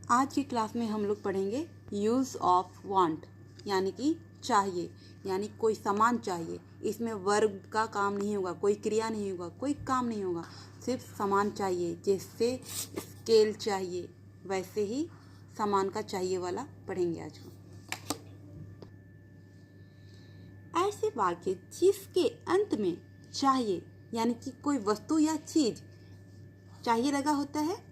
आज की क्लास में हम लोग पढ़ेंगे यूज़ ऑफ वांट, यानी कि चाहिए, यानी कोई सामान चाहिए। इसमें वर्ब का काम नहीं होगा, कोई क्रिया नहीं होगा, कोई काम नहीं होगा, सिर्फ सामान चाहिए। जैसे स्केल चाहिए वैसे ही सामान का चाहिए वाला पढ़ेंगे आज को। ऐसे वाक्य जिसके अंत में चाहिए यानी कि कोई वस्तु या चीज चाहिए लगा होता है,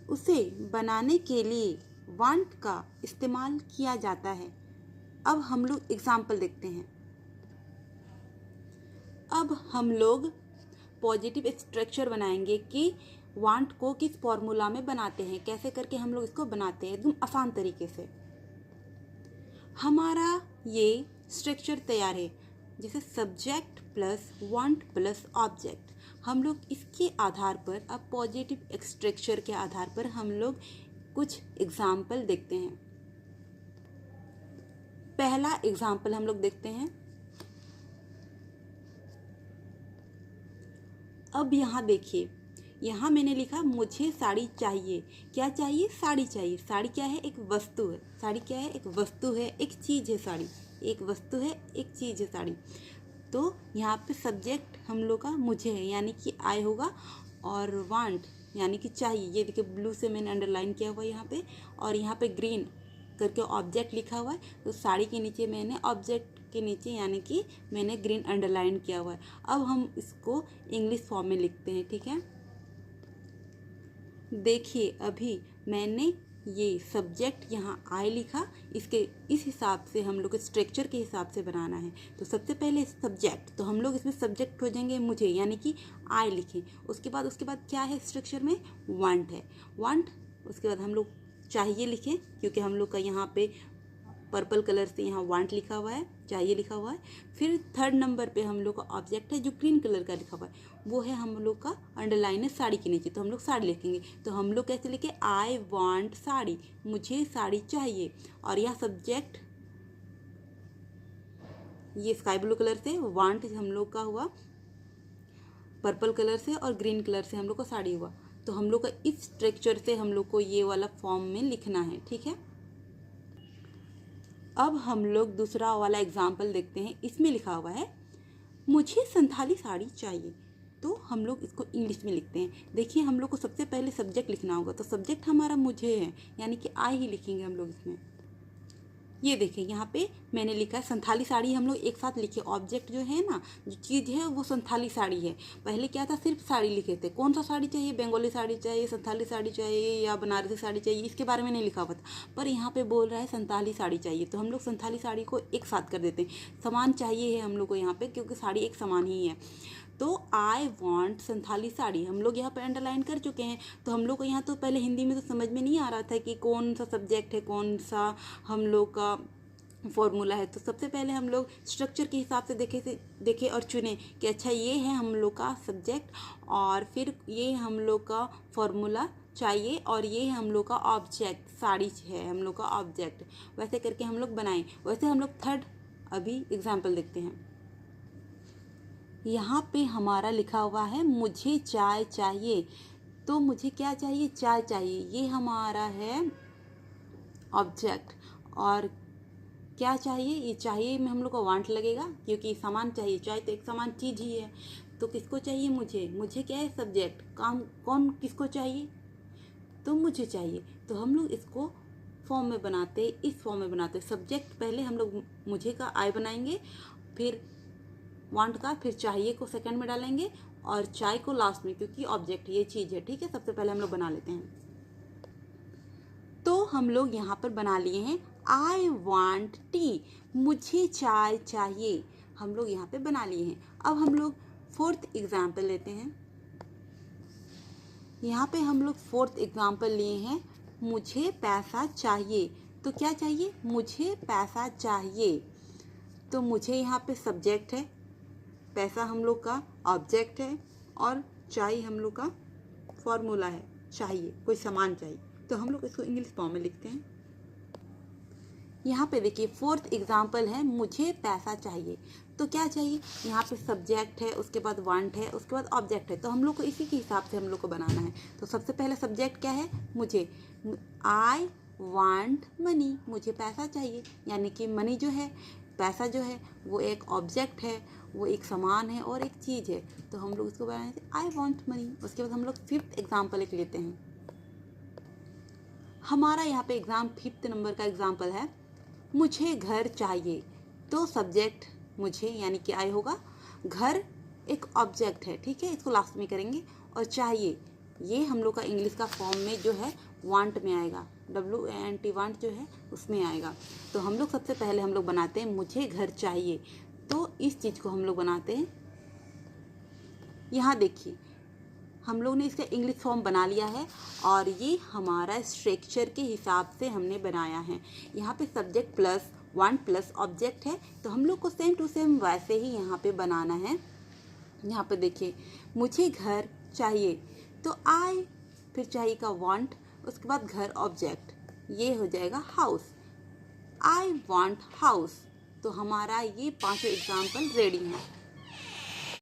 उसे बनाने के लिए वांट का इस्तेमाल किया जाता है। अब हम लोग एग्जाम्पल देखते हैं। अब हम लोग पॉजिटिव स्ट्रक्चर बनाएंगे कि वांट को किस फॉर्मूला में बनाते हैं, कैसे करके हम लोग इसको बनाते हैं एकदम आसान तरीके से। हमारा ये स्ट्रक्चर तैयार है, जैसे subject plus want plus object. हम लोग इसके आधार पर, अब पॉजिटिव स्ट्रक्चर के आधार पर हम लोग कुछ एग्जाम्पल देखते हैं। पहला एग्जाम्पल हम लोग देखते हैं। अब यहाँ देखिए, यहाँ मैंने लिखा मुझे साड़ी चाहिए। क्या चाहिए? साड़ी चाहिए। साड़ी क्या है? एक वस्तु है। साड़ी क्या है? एक वस्तु है, एक चीज़ है। साड़ी एक वस्तु है, एक चीज़ है साड़ी। तो यहाँ पे सब्जेक्ट हम लोग का मुझे है, यानी कि आई होगा, और वांट यानी कि चाहिए। ये देखिए ब्लू से मैंने अंडरलाइन किया हुआ है यहाँ पे, और यहाँ पे ग्रीन करके ऑब्जेक्ट लिखा हुआ है। तो साड़ी के नीचे मैंने ऑब्जेक्ट के नीचे यानी कि मैंने ग्रीन अंडरलाइन किया हुआ है। अब हम इसको इंग्लिश फॉर्म में लिखते हैं, ठीक है। देखिए अभी मैंने ये सब्जेक्ट यहाँ आई लिखा, इसके इस हिसाब से हम लोग स्ट्रक्चर के हिसाब से बनाना है। तो सबसे पहले सब्जेक्ट, तो हम लोग इसमें सब्जेक्ट हो जाएंगे मुझे, यानी कि आई लिखें। उसके बाद क्या है स्ट्रक्चर में? वांट है, वांट। उसके बाद हम लोग चाहिए लिखें, क्योंकि हम लोग का यहाँ पे पर्पल कलर से यहाँ वांट लिखा हुआ है, चाहिए लिखा हुआ है। फिर थर्ड नंबर पे हम लोग का ऑब्जेक्ट है जो ग्रीन कलर का लिखा हुआ है, वो है हम लोग का अंडरलाइन है साड़ी के नीचे। तो हम लोग साड़ी लिखेंगे। तो हम लोग कैसे लिखे? आई वांट साड़ी, मुझे साड़ी चाहिए। और यह सब्जेक्ट ये स्काई ब्लू कलर से, वांट हम लोग का हुआ पर्पल कलर से, और ग्रीन कलर से हम लोग का साड़ी हुआ। तो हम लोग का इस स्ट्रक्चर से हम लोग को ये वाला फॉर्म में लिखना है, ठीक है। अब हम लोग दूसरा वाला एग्जाम्पल देखते हैं। इसमें लिखा हुआ है मुझे संथाली साड़ी चाहिए। तो हम लोग इसको इंग्लिश में लिखते हैं। देखिए हम लोग को सबसे पहले सब्जेक्ट लिखना होगा, तो सब्जेक्ट हमारा मुझे है, यानी कि आई ही लिखेंगे हम लोग इसमें। ये देखिए यहाँ पे मैंने लिखा है संथाली साड़ी, हम लोग एक साथ लिखे। ऑब्जेक्ट जो है ना, जो चीज़ है वो संथाली साड़ी है। पहले क्या था, सिर्फ साड़ी लिखे थे। कौन सा साड़ी चाहिए? बंगाली साड़ी चाहिए, संथाली साड़ी चाहिए, या बनारसी साड़ी चाहिए, इसके बारे में नहीं लिखा हुआ था। पर यहाँ पे बोल रहा है संथाली साड़ी चाहिए, तो हम लोग संथाली साड़ी को एक साथ कर देते हैं। सामान चाहिए है हम लोग को यहाँ पे, क्योंकि साड़ी एक समान ही है। तो आई वॉन्ट संथाली साड़ी हम लोग यहाँ पर अंडरलाइन कर चुके हैं। तो हम लोग को यहाँ तो पहले हिंदी में तो समझ में नहीं आ रहा था कि कौन सा सब्जेक्ट है, कौन सा हम लोग का फॉर्मूला है। तो सबसे पहले हम लोग स्ट्रक्चर के हिसाब से देखे और चुने कि अच्छा ये है हम लोग का सब्जेक्ट, और फिर ये हम लोग का फॉर्मूला चाहिए, और ये हम लोग का ऑब्जेक्ट साड़ी है हम लोग का ऑब्जेक्ट। वैसे करके हम लोग बनाएं। वैसे हम लोग थर्ड अभी एग्जाम्पल देखते हैं। यहाँ पे हमारा लिखा हुआ है मुझे चाय चाहिए। तो मुझे क्या चाहिए? चाय चाहिए। ये हमारा है ऑब्जेक्ट। और क्या चाहिए? ये चाहिए में हम लोग को वांट लगेगा, क्योंकि सामान चाहिए। चाय तो एक सामान चीज़ ही है। तो किसको चाहिए? मुझे क्या है? सब्जेक्ट। काम कौन किसको चाहिए? तो मुझे चाहिए। तो हम लोग इसको फॉर्म में बनाते, इस फॉर्म में बनाते। सब्जेक्ट पहले हम लोग मुझे का आई बनाएंगे, फिर वांट का, फिर चाहिए को सेकंड में डालेंगे, और चाय को लास्ट में, क्योंकि ऑब्जेक्ट ये चीज़ है, ठीक है। सबसे पहले हम लोग बना लेते हैं। तो हम लोग यहाँ पर बना लिए हैं आई वांट टी, मुझे चाय चाहिए। हम लोग यहाँ पे बना लिए हैं। अब हम लोग फोर्थ एग्जाम्पल लेते हैं। यहाँ पे हम लोग फोर्थ एग्जाम्पल लिए हैं मुझे पैसा चाहिए। तो क्या चाहिए? मुझे पैसा चाहिए। तो मुझे यहाँ पे सब्जेक्ट है, पैसा हम लोग का ऑब्जेक्ट है, और चाहिए हम लोग का फॉर्मूला है, चाहिए कोई सामान चाहिए। तो हम लोग इसको इंग्लिश फॉर्म में लिखते हैं। यहाँ पे देखिए फोर्थ एग्जाम्पल है मुझे पैसा चाहिए। तो क्या चाहिए, यहाँ पे सब्जेक्ट है, उसके बाद वांट है, उसके बाद ऑब्जेक्ट है, तो हम लोग को इसी के हिसाब से हम लोग को बनाना है। तो सबसे पहले सब्जेक्ट क्या है, मुझे, आई वांट मनी, मुझे पैसा चाहिए, यानी कि मनी जो है, पैसा जो है वो एक ऑब्जेक्ट है, वो एक सामान है और एक चीज़ है, तो हम लोग इसको बनाने से आई वांट मनी। उसके बाद हम लोग फिफ्थ एग्जाम्पल एक लेते हैं। हमारा यहाँ पे फिफ्थ नंबर का एग्जाम्पल है, मुझे घर चाहिए। तो सब्जेक्ट मुझे यानी कि आई होगा, घर एक ऑब्जेक्ट है, ठीक है, इसको लास्ट में करेंगे, और चाहिए ये हम लोग का इंग्लिश का फॉर्म में जो है वांट में आएगा, WANT वांट जो है उसमें आएगा। तो हम लोग सबसे पहले हम लोग बनाते हैं मुझे घर चाहिए, तो इस चीज़ को हम लोग बनाते हैं। यहाँ देखिए हम लोग ने इसका इंग्लिश फॉर्म बना लिया है और ये हमारा स्ट्रक्चर के हिसाब से हमने बनाया है। यहाँ पे subject plus want plus object है, तो हम लोग को सेम टू सेम वैसे ही यहाँ पे बनाना है। यहाँ पे देखिए मुझे घर चाहिए, तो आई, फिर चाहिए का वांट, उसके बाद घर ऑब्जेक्ट, ये हो जाएगा हाउस, आई वांट हाउस। तो हमारा ये 5 एग्जाम्पल रेडी हैं।